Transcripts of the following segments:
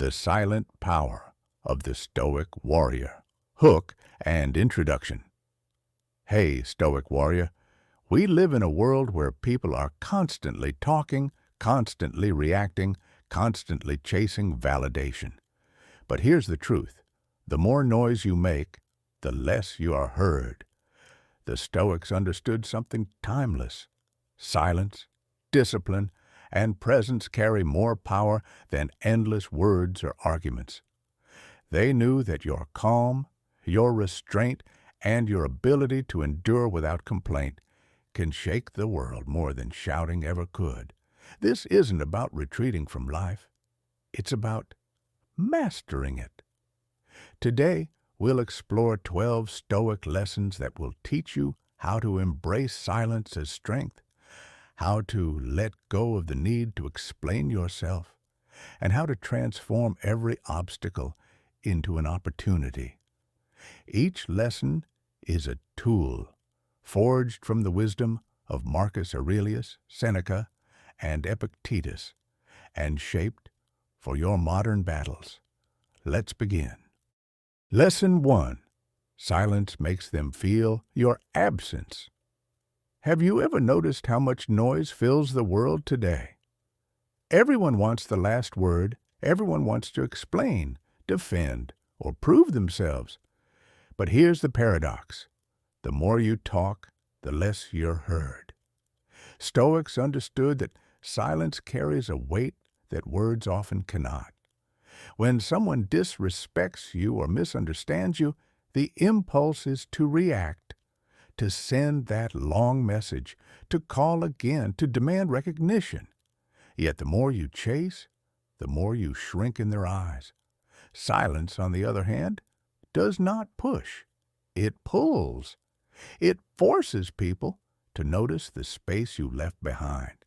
The Silent Power of the Stoic Warrior. Hook and Introduction. Hey, Stoic Warrior, we live in a world where people are constantly talking, constantly reacting, constantly chasing validation. But here's the truth. The more noise you make, the less you are heard. The Stoics understood something timeless. Silence, discipline, and presence carry more power than endless words or arguments. They knew that your calm, your restraint, and your ability to endure without complaint can shake the world more than shouting ever could. This isn't about retreating from life. It's about mastering it. Today, we'll explore 12 Stoic lessons that will teach you how to embrace silence as strength, how to let go of the need to explain yourself, and how to transform every obstacle into an opportunity. Each lesson is a tool forged from the wisdom of Marcus Aurelius, Seneca, and Epictetus, and shaped for your modern battles. Let's begin. Lesson 1. Silence makes them feel your absence. Have you ever noticed how much noise fills the world today? Everyone wants the last word. Everyone wants to explain, defend, or prove themselves. But here's the paradox. The more you talk, the less you're heard. Stoics understood that silence carries a weight that words often cannot. When someone disrespects you or misunderstands you, the impulse is to react, to send that long message, to call again, to demand recognition. Yet the more you chase, the more you shrink in their eyes. Silence, on the other hand, does not push. It pulls. It forces people to notice the space you left behind.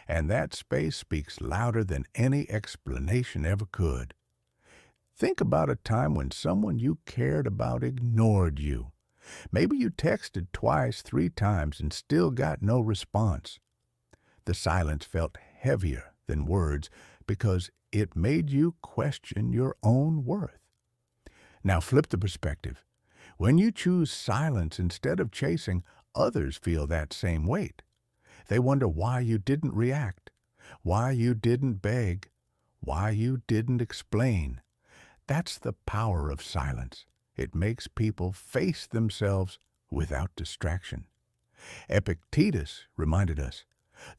And that space speaks louder than any explanation ever could. Think about a time when someone you cared about ignored you. Maybe you texted twice, 3 times, and still got no response. The silence felt heavier than words because it made you question your own worth. Now flip the perspective. When you choose silence instead of chasing, others feel that same weight. They wonder why you didn't react, why you didn't beg, why you didn't explain. That's the power of silence. It makes people face themselves without distraction. Epictetus reminded us,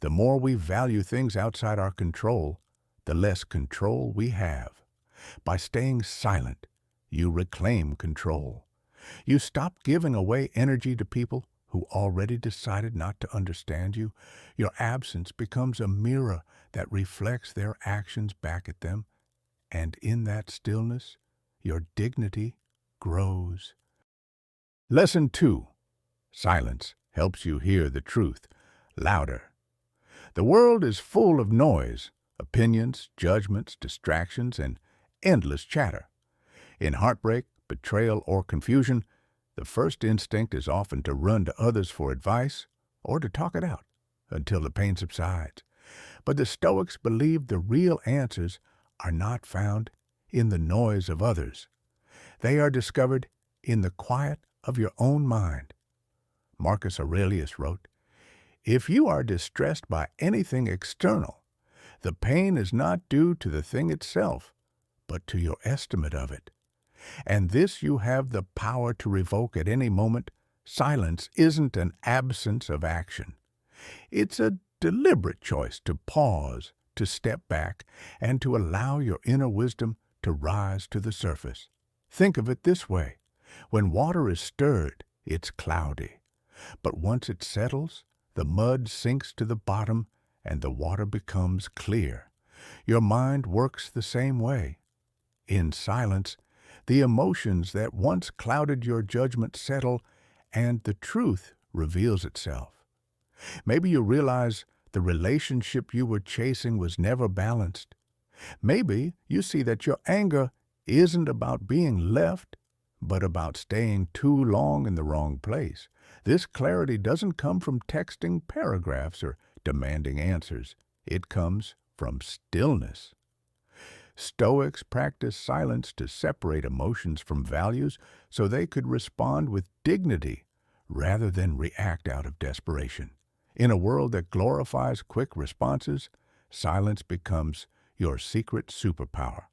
the more we value things outside our control, the less control we have. By staying silent, you reclaim control. You stop giving away energy to people who already decided not to understand you. Your absence becomes a mirror that reflects their actions back at them, and in that stillness, your dignity grows. Lesson 2. Silence helps you hear the truth louder. The world is full of noise, opinions, judgments, distractions, and endless chatter. In heartbreak, betrayal, or confusion, the first instinct is often to run to others for advice or to talk it out until the pain subsides. But the Stoics believed the real answers are not found in the noise of others. They are discovered in the quiet of your own mind. Marcus Aurelius wrote, "If you are distressed by anything external, the pain is not due to the thing itself, but to your estimate of it. And this you have the power to revoke at any moment. Silence isn't an absence of action. It's a deliberate choice to pause, to step back, and to allow your inner wisdom to rise to the surface. Think of it this way. When water is stirred, it's cloudy. But once it settles, the mud sinks to the bottom and the water becomes clear. Your mind works the same way. In silence, the emotions that once clouded your judgment settle, and the truth reveals itself. Maybe you realize the relationship you were chasing was never balanced. Maybe you see that your anger isn't about being left, but about staying too long in the wrong place. This clarity doesn't come from texting paragraphs or demanding answers. It comes from stillness. Stoics practiced silence to separate emotions from values so they could respond with dignity rather than react out of desperation. In a world that glorifies quick responses, silence becomes your secret superpower.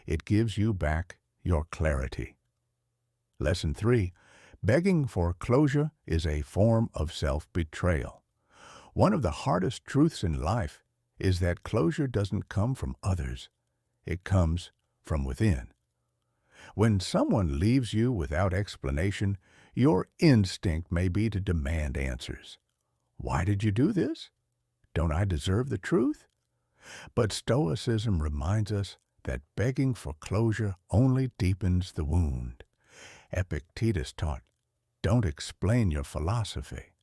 It gives you back your clarity. Lesson 3. Begging for closure is a form of self-betrayal. One of the hardest truths in life is that closure doesn't come from others. It comes from within. When someone leaves you without explanation, your instinct may be to demand answers. Why did you do this? Don't I deserve the truth? But Stoicism reminds us that begging for closure only deepens the wound. Epictetus taught, don't explain your philosophy.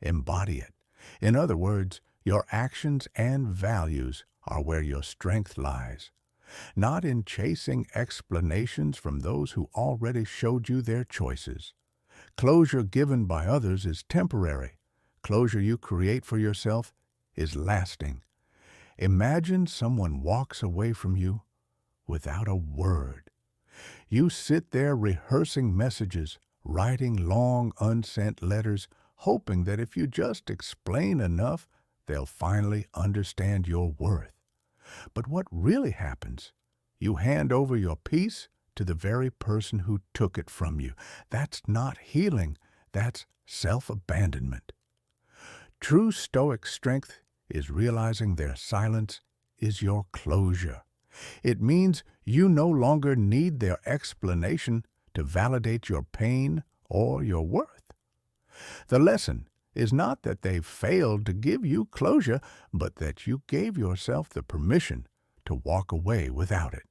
Embody it. In other words, your actions and values are where your strength lies, not in chasing explanations from those who already showed you their choices. Closure given by others is temporary. Closure you create for yourself is lasting. Imagine someone walks away from you without a word. You sit there rehearsing messages, writing long unsent letters, hoping that if you just explain enough, they'll finally understand your worth. But what really happens? You hand over your peace to the very person who took it from you. That's not healing. That's self-abandonment. True Stoic strength is realizing their silence is your closure. It means you no longer need their explanation to validate your pain or your worth. The lesson is not that they failed to give you closure, but that you gave yourself the permission to walk away without it.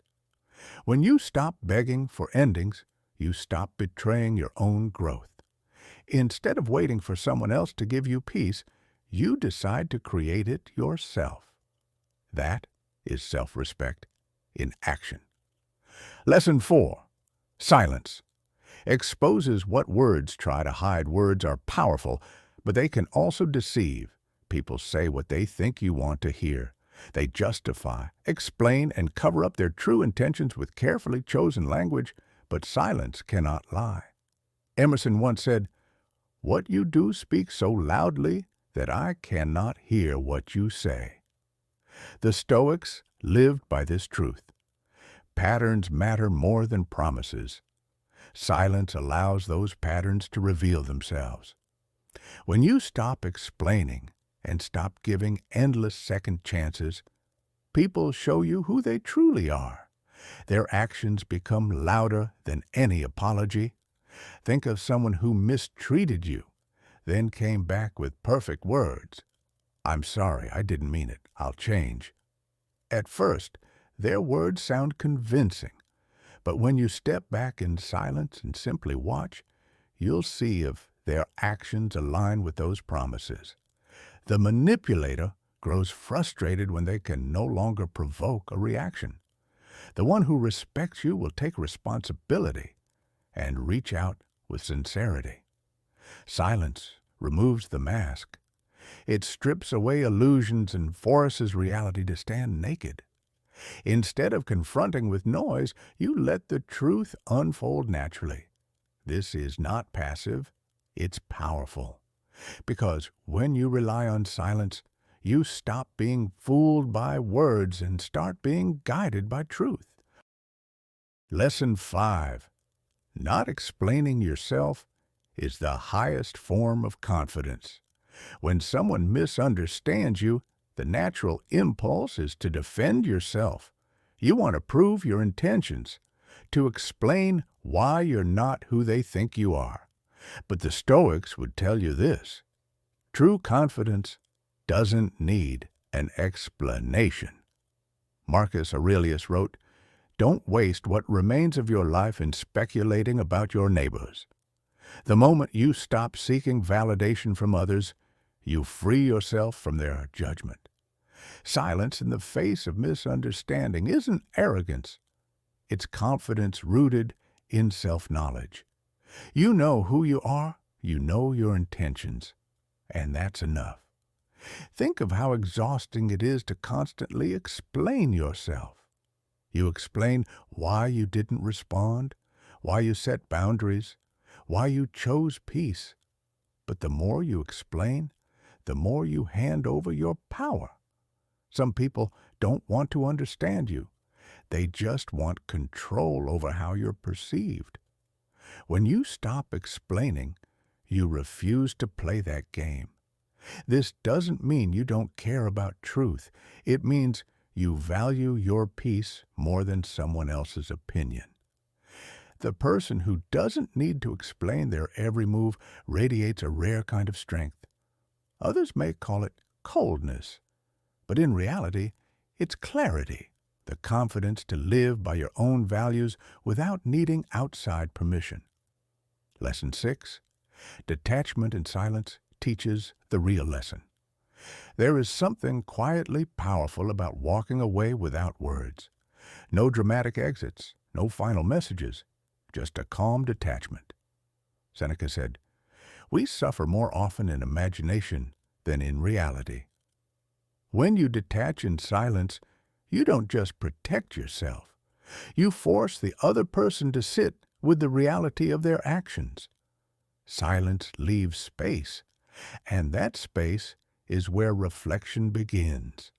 When you stop begging for endings, you stop betraying your own growth. Instead of waiting for someone else to give you peace, you decide to create it yourself. That is self-respect in action. Lesson 4. Silence exposes what words try to hide. Words are powerful, but they can also deceive. People say what they think you want to hear. They justify, explain, and cover up their true intentions with carefully chosen language, but silence cannot lie. Emerson once said, "What you do speaks so loudly that I cannot hear what you say." The Stoics lived by this truth. Patterns matter more than promises. Silence allows those patterns to reveal themselves. When you stop explaining and stop giving endless second chances, people show you who they truly are. Their actions become louder than any apology. Think of someone who mistreated you, then came back with perfect words. "I'm sorry, I didn't mean it. I'll change." At first, their words sound convincing, but when you step back in silence and simply watch, you'll see if their actions align with those promises. The manipulator grows frustrated when they can no longer provoke a reaction. The one who respects you will take responsibility and reach out with sincerity. Silence removes the mask. It strips away illusions and forces reality to stand naked. Instead of confronting with noise, you let the truth unfold naturally. This is not passive, it's powerful. Because when you rely on silence, you stop being fooled by words and start being guided by truth. Lesson 5. Not explaining yourself is the highest form of confidence. When someone misunderstands you, the natural impulse is to defend yourself. You want to prove your intentions, to explain why you're not who they think you are. But the Stoics would tell you this: true confidence doesn't need an explanation. Marcus Aurelius wrote, "Don't waste what remains of your life in speculating about your neighbors." The moment you stop seeking validation from others, you free yourself from their judgment. Silence in the face of misunderstanding isn't arrogance. It's confidence rooted in self-knowledge. You know who you are, you know your intentions, and that's enough. Think of how exhausting it is to constantly explain yourself. You explain why you didn't respond, why you set boundaries, why you chose peace. But the more you explain, the more you hand over your power. Some people don't want to understand you. They just want control over how you're perceived. When you stop explaining, you refuse to play that game. This doesn't mean you don't care about truth. It means you value your peace more than someone else's opinion. The person who doesn't need to explain their every move radiates a rare kind of strength. Others may call it coldness, but in reality, it's clarity, the confidence to live by your own values without needing outside permission. Lesson 6. Detachment in silence teaches the real lesson. There is something quietly powerful about walking away without words. No dramatic exits, no final messages, just a calm detachment. Seneca said, "We suffer more often in imagination than in reality." When you detach in silence, you don't just protect yourself. You force the other person to sit with the reality of their actions. Silence leaves space, and that space is where reflection begins.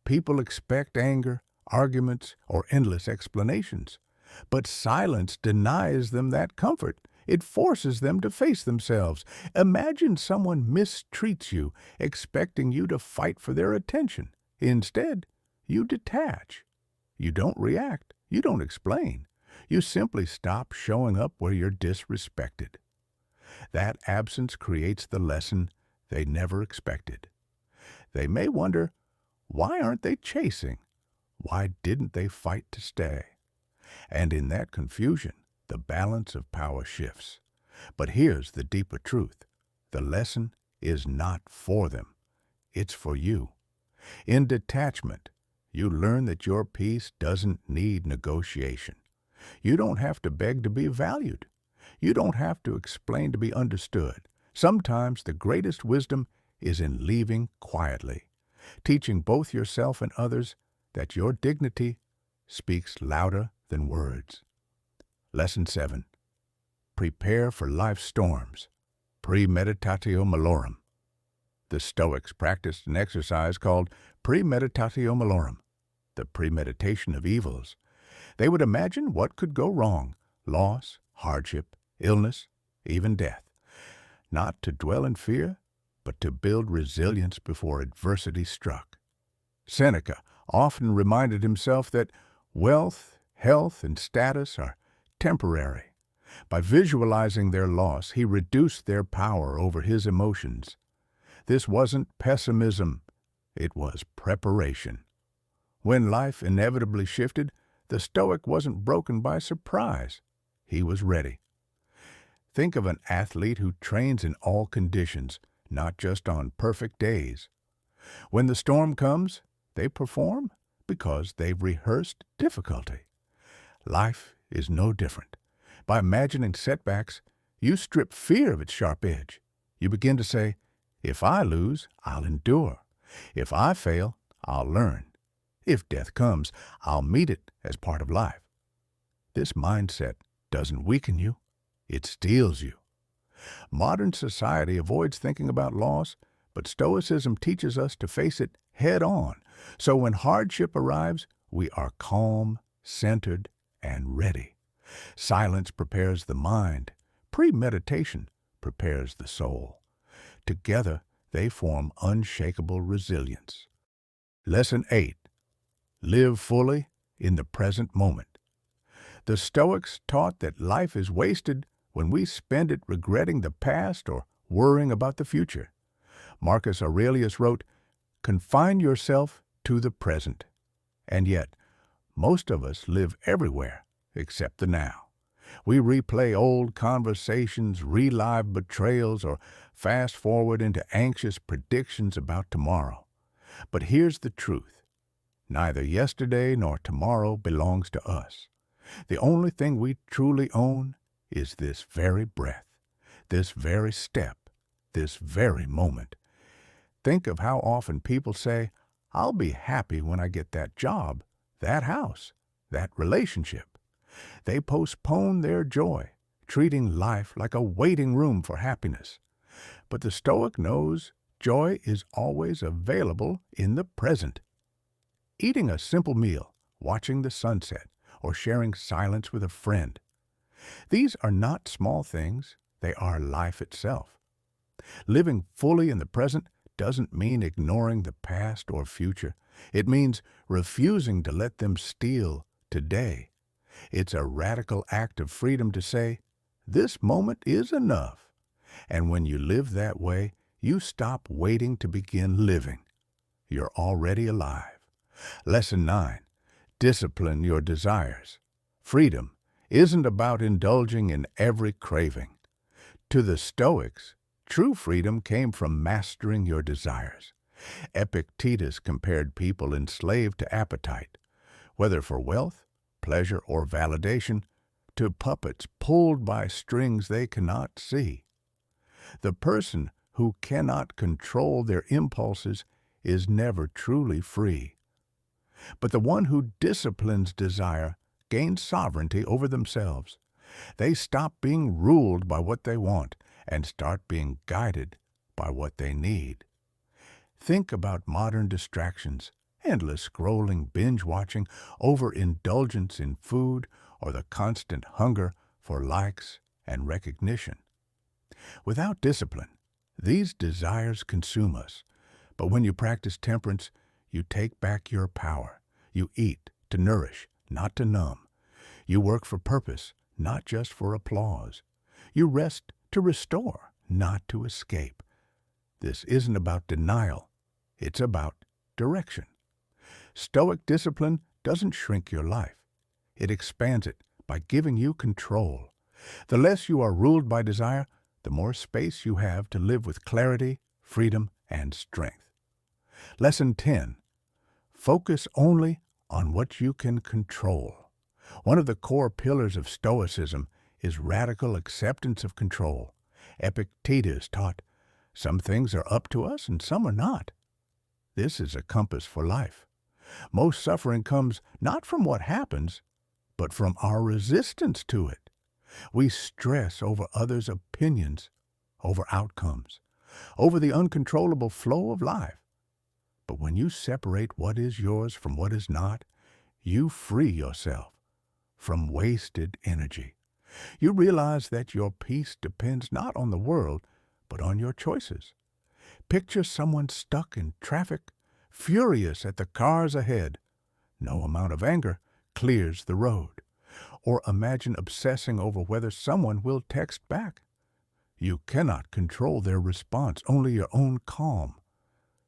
People expect anger, arguments, or endless explanations, but silence denies them that comfort. It forces them to face themselves. Imagine someone mistreats you, expecting you to fight for their attention. Instead, you detach. You don't react. You don't explain. You simply stop showing up where you're disrespected. That absence creates the lesson they never expected. They may wonder, why aren't they chasing? Why didn't they fight to stay? And in that confusion, the balance of power shifts. But here's the deeper truth. The lesson is not for them. It's for you. In detachment, you learn that your peace doesn't need negotiation. You don't have to beg to be valued. You don't have to explain to be understood. Sometimes the greatest wisdom is in leaving quietly, teaching both yourself and others that your dignity speaks louder than words. Lesson 7. Prepare for life's storms. Premeditatio malorum. The Stoics practiced an exercise called premeditatio malorum, the premeditation of evils. They would imagine what could go wrong: loss, hardship, illness, even death. Not to dwell in fear, but to build resilience before adversity struck. Seneca often reminded himself that wealth, health, and status are temporary. By visualizing their loss, he reduced their power over his emotions. This wasn't pessimism, it was preparation. When life inevitably shifted, the Stoic wasn't broken by surprise. He was ready. Think of an athlete who trains in all conditions, not just on perfect days. When the storm comes, they perform because they've rehearsed difficulty. Life is no different. By imagining setbacks, you strip fear of its sharp edge. You begin to say, if I lose, I'll endure. If I fail, I'll learn. If death comes, I'll meet it as part of life. This mindset doesn't weaken you, it steels you. Modern society avoids thinking about loss, but Stoicism teaches us to face it head on. So when hardship arrives, we are calm, centered, and ready. Silence prepares the mind. Premeditation prepares the soul. Together, they form unshakable resilience. Lesson 8. Live fully in the present moment. The Stoics taught that life is wasted when we spend it regretting the past or worrying about the future. Marcus Aurelius wrote, "Confine yourself to the present." And yet, most of us live everywhere except the now. We replay old conversations, relive betrayals, or fast forward into anxious predictions about tomorrow. But here's the truth. Neither yesterday nor tomorrow belongs to us. The only thing we truly own is this very breath, this very step, this very moment. Think of how often people say, "I'll be happy when I get that job, that house, that relationship. They postpone their joy, treating life like a waiting room for happiness. But the Stoic knows joy is always available in the present. Eating a simple meal, watching the sunset, or sharing silence with a friend. These are not small things, they are life itself. Living fully in the present doesn't mean ignoring the past or future. It means refusing to let them steal today. It's a radical act of freedom to say, this moment is enough. And when you live that way, you stop waiting to begin living. You're already alive. Lesson 9. Discipline your desires. Freedom isn't about indulging in every craving. To the Stoics, true freedom came from mastering your desires. Epictetus compared people enslaved to appetite, whether for wealth, pleasure, or validation, to puppets pulled by strings they cannot see. The person who cannot control their impulses is never truly free. But the one who disciplines desire gains sovereignty over themselves. They stop being ruled by what they want and start being guided by what they need. Think about modern distractions, endless scrolling, binge-watching, overindulgence in food, or the constant hunger for likes and recognition. Without discipline, these desires consume us. But when you practice temperance, you take back your power. You eat to nourish, not to numb. You work for purpose, not just for applause. You rest to restore, not to escape. This isn't about denial. It's about direction. Stoic discipline doesn't shrink your life. It expands it by giving you control. The less you are ruled by desire, the more space you have to live with clarity, freedom, and strength. Lesson 10. Focus only on what you can control. One of the core pillars of Stoicism is radical acceptance of control. Epictetus taught, some things are up to us and some are not. This is a compass for life. Most suffering comes not from what happens, but from our resistance to it. We stress over others' opinions, over outcomes, over the uncontrollable flow of life. But when you separate what is yours from what is not, you free yourself from wasted energy. You realize that your peace depends not on the world, but on your choices. Picture someone stuck in traffic, furious at the cars ahead. No amount of anger clears the road. Or imagine obsessing over whether someone will text back. You cannot control their response, only your own calm.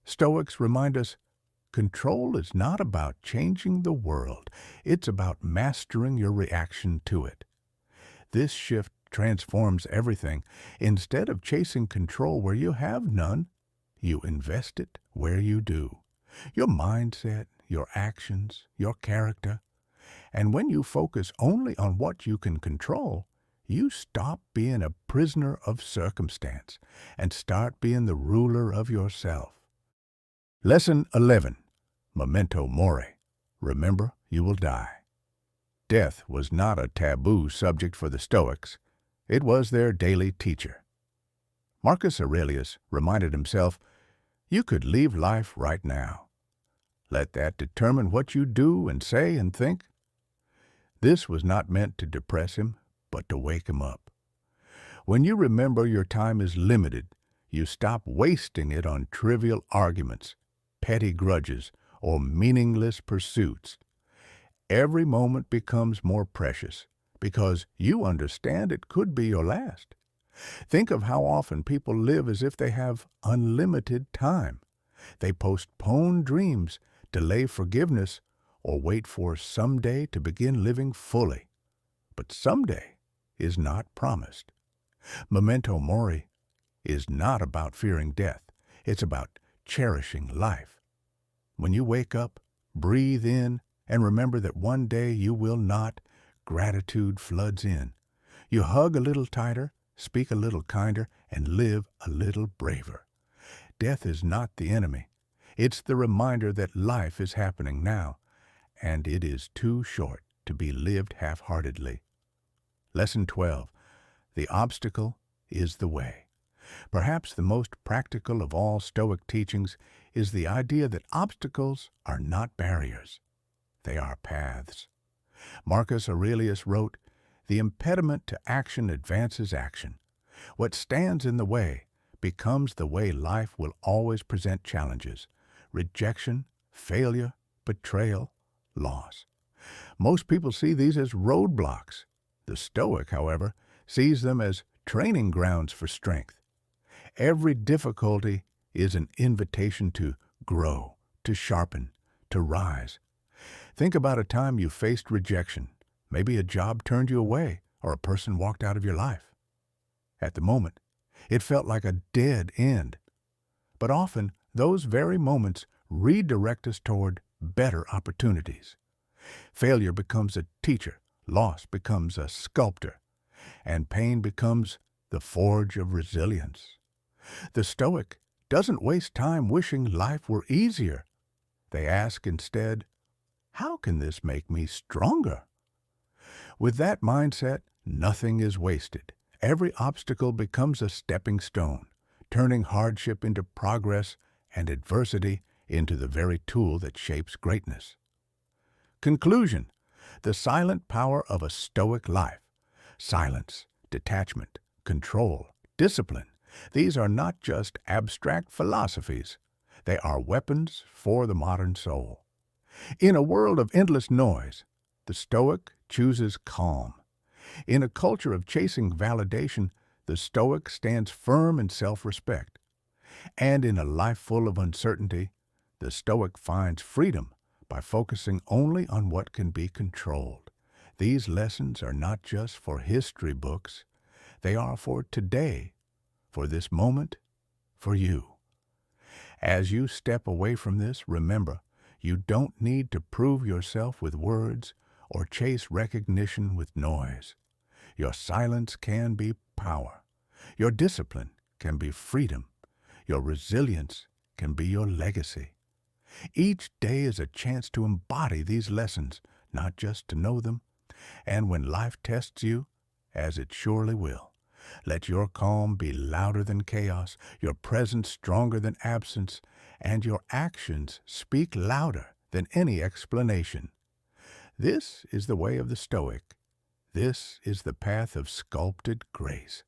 Stoics remind us, control is not about changing the world. It's about mastering your reaction to it. This shift transforms everything. Instead of chasing control where you have none, you invest it where you do. Your mindset, your actions, your character. And when you focus only on what you can control, you stop being a prisoner of circumstance and start being the ruler of yourself. Lesson 11. Memento mori. Remember, you will die. Death was not a taboo subject for the Stoics. It was their daily teacher. Marcus Aurelius reminded himself, you could leave life right now. Let that determine what you do and say and think. This was not meant to depress him, but to wake him up. When you remember your time is limited, you stop wasting it on trivial arguments, petty grudges, or meaningless pursuits. Every moment becomes more precious because you understand it could be your last. Think of how often people live as if they have unlimited time. They postpone dreams, delay forgiveness, or wait for someday to begin living fully. But someday is not promised. Memento mori is not about fearing death. It's about cherishing life. When you wake up, breathe in, and remember that one day you will not, gratitude floods in. You hug a little tighter, speak a little kinder, and live a little braver. Death is not the enemy. It's the reminder that life is happening now, and it is too short to be lived half-heartedly. Lesson 12. The obstacle is the way. Perhaps the most practical of all Stoic teachings is the idea that obstacles are not barriers. They are paths. Marcus Aurelius wrote, "The impediment to action advances action. What stands in the way becomes the way life will always present challenges: rejection, failure, betrayal, loss." Most people see these as roadblocks. The Stoic, however, sees them as training grounds for strength. Every difficulty is an invitation to grow, to sharpen, to rise. Think about a time you faced rejection. Maybe a job turned you away or a person walked out of your life. At the moment, it felt like a dead end. But often, those very moments redirect us toward better opportunities. Failure becomes a teacher, loss becomes a sculptor, and pain becomes the forge of resilience. The Stoic doesn't waste time wishing life were easier. They ask instead, how can this make me stronger? With that mindset, nothing is wasted. Every obstacle becomes a stepping stone, turning hardship into progress and adversity into the very tool that shapes greatness. Conclusion: the silent power of a Stoic life. Silence, detachment, control, discipline. These are not just abstract philosophies. They are weapons for the modern soul. In a world of endless noise, the Stoic chooses calm. In a culture of chasing validation, the Stoic stands firm in self-respect. And in a life full of uncertainty, the Stoic finds freedom by focusing only on what can be controlled. These lessons are not just for history books. They are for today, for this moment, for you. As you step away from this, remember, you don't need to prove yourself with words or chase recognition with noise. Your silence can be power. Your discipline can be freedom. Your resilience can be your legacy. Each day is a chance to embody these lessons, not just to know them. And when life tests you, as it surely will, let your calm be louder than chaos, your presence stronger than absence, and your actions speak louder than any explanation. This is the way of the Stoic. This is the path of sculpted grace.